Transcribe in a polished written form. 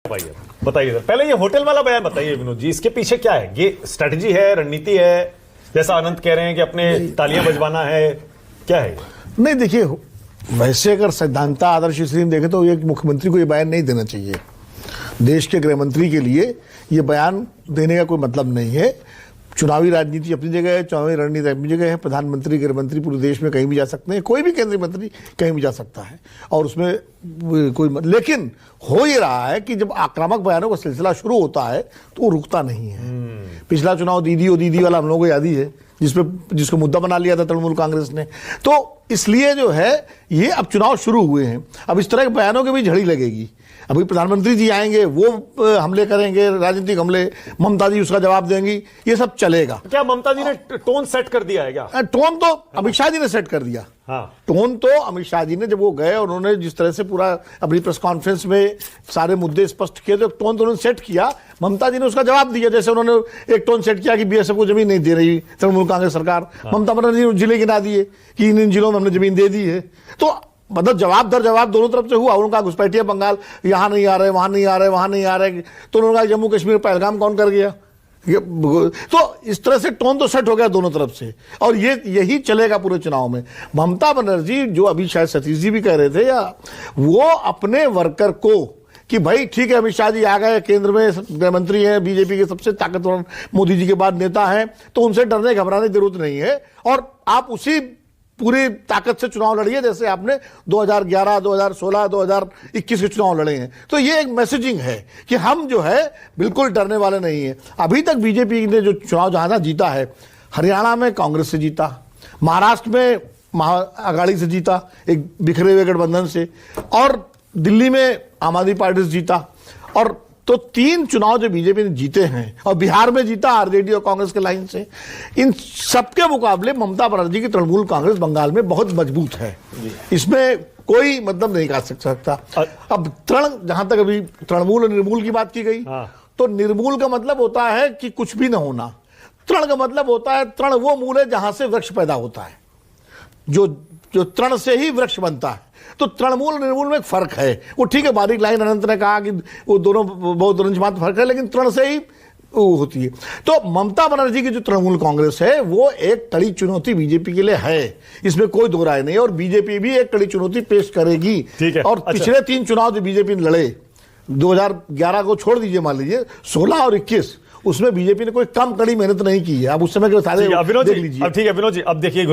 बताइए बताइए सर, पहले ये होटल वाला बयान बताइए विनोद जी, इसके पीछे क्या है? ये स्ट्रेटजी है, रणनीति है, जैसा अनंत कह रहे हैं कि अपने तालियां बजवाना है, क्या है? नहीं देखिए, वैसे अगर सिद्धांत आदर्श स्थिति में देखें तो एक मुख्यमंत्री को ये बयान नहीं देना चाहिए। देश के गृह मंत्री के लिए ये बयान देने का कोई मतलब नहीं है। चुनावी राजनीति अपनी जगह है, चुनावी रणनीति अपनी जगह है। प्रधानमंत्री गृह मंत्री पूरे देश में कहीं भी जा सकते हैं, कोई भी केंद्रीय मंत्री कहीं भी जा सकता है और उसमें कोई लेकिन हो ये रहा है कि जब आक्रामक बयानों का सिलसिला शुरू होता है तो वो रुकता नहीं है। पिछला चुनाव दीदी वाला हम लोगों को याद ही है, जिसको मुद्दा बना लिया था तृणमूल कांग्रेस ने। तो इसलिए जो है ये अब चुनाव शुरू हुए हैं, अब इस तरह के बयानों की भी झड़ी लगेगी। अभी प्रधानमंत्री जी आएंगे, वो हमले करेंगे, राजनीतिक हमले, ममता जी उसका जवाब देंगी, ये सब चलेगा। क्या ममता जी ने टोन सेट कर दिया है क्या? टोन तो अमित शाह जी ने सेट कर दिया। हाँ। टोन तो अमित शाह जी ने, जब वो गए और उन्होंने जिस तरह से पूरा अपनी प्रेस कॉन्फ्रेंस में सारे मुद्दे स्पष्ट किए, तो टोन तो उन्होंने सेट किया। ममता जी ने उसका जवाब दिया, जैसे उन्होंने एक टोन सेट किया कि बीएसएफ को जमीन नहीं दे रही तृणमूल कांग्रेस सरकार। हाँ। ममता बनर्जी ने जिले गिना दिए कि इन जिलों में हमने जमीन दे दी है। तो मतलब जवाब दर जवाब दोनों तरफ से हुआ। उनका घुसपैठिया बंगाल, यहां नहीं आ रहे, वहां नहीं आ रहे, वहां नहीं आ रहे, तो उन्होंने कहा जम्मू कश्मीर पहलगाम कौन कर गया। तो इस तरह से टोन तो सेट हो गया दोनों तरफ से, और यही चलेगा पूरे चुनाव में। ममता बनर्जी, जो अभी शायद सतीश जी भी कह रहे थे, या वो अपने वर्कर को कि भाई ठीक है, अमित शाह जी आ गए, केंद्र में गृह मंत्री हैं, बीजेपी के सबसे ताकतवर मोदी जी के बाद नेता हैं, तो उनसे डरने घबराने की जरूरत नहीं है, और आप उसी पूरी ताकत से चुनाव लड़िए जैसे आपने 2011, 2016, 2021 के चुनाव लड़े हैं। तो ये एक मैसेजिंग है कि हम जो है बिल्कुल डरने वाले नहीं हैं। अभी तक बीजेपी ने जो चुनाव जहां जीता है, हरियाणा में कांग्रेस से जीता, महाराष्ट्र में महाअघाड़ी से जीता, एक बिखरे हुए गठबंधन से, और दिल्ली में आम आदमी पार्टी से जीता, और तो 3 चुनाव जो बीजेपी ने जीते हैं, और बिहार में जीता आरजेडी और कांग्रेस के लाइन से। इन सबके मुकाबले ममता बनर्जी की तृणमूल कांग्रेस बंगाल में बहुत मजबूत है, इसमें कोई मतलब नहीं कह सकता। अब जहां तक अभी तृणमूल और निर्मूल की बात की गई, तो निर्मूल का मतलब होता है कि कुछ भी ना होना, तृण का मतलब होता है, तृण वो मूल है जहां से वृक्ष पैदा होता है, जो तृण से ही वृक्ष बनता है। तो तृणमूल और निर्मूल में एक फर्क है। वो ठीक है, बारीक लाइन अनंत ने कहा कि वो दोनों बहुत रंजमात फर्क है, लेकिन तृण से ही वो होती है। तो ममता बनर्जी की जो तृणमूल कांग्रेस है, वो एक कड़ी चुनौती बीजेपी के लिए है, इसमें कोई दो राय नहीं, और बीजेपी भी एक कड़ी चुनौती पेश करेगी। ठीक है। और पिछले 3 चुनाव जो बीजेपी ने लड़े, 2011 को छोड़ दीजिए, मान लीजिए 16 और 21, उसमें बीजेपी ने कोई कम कड़ी मेहनत नहीं की है। अब उस समय के सारे देख लीजिए। ठीक है विनोद जी, अब देखिए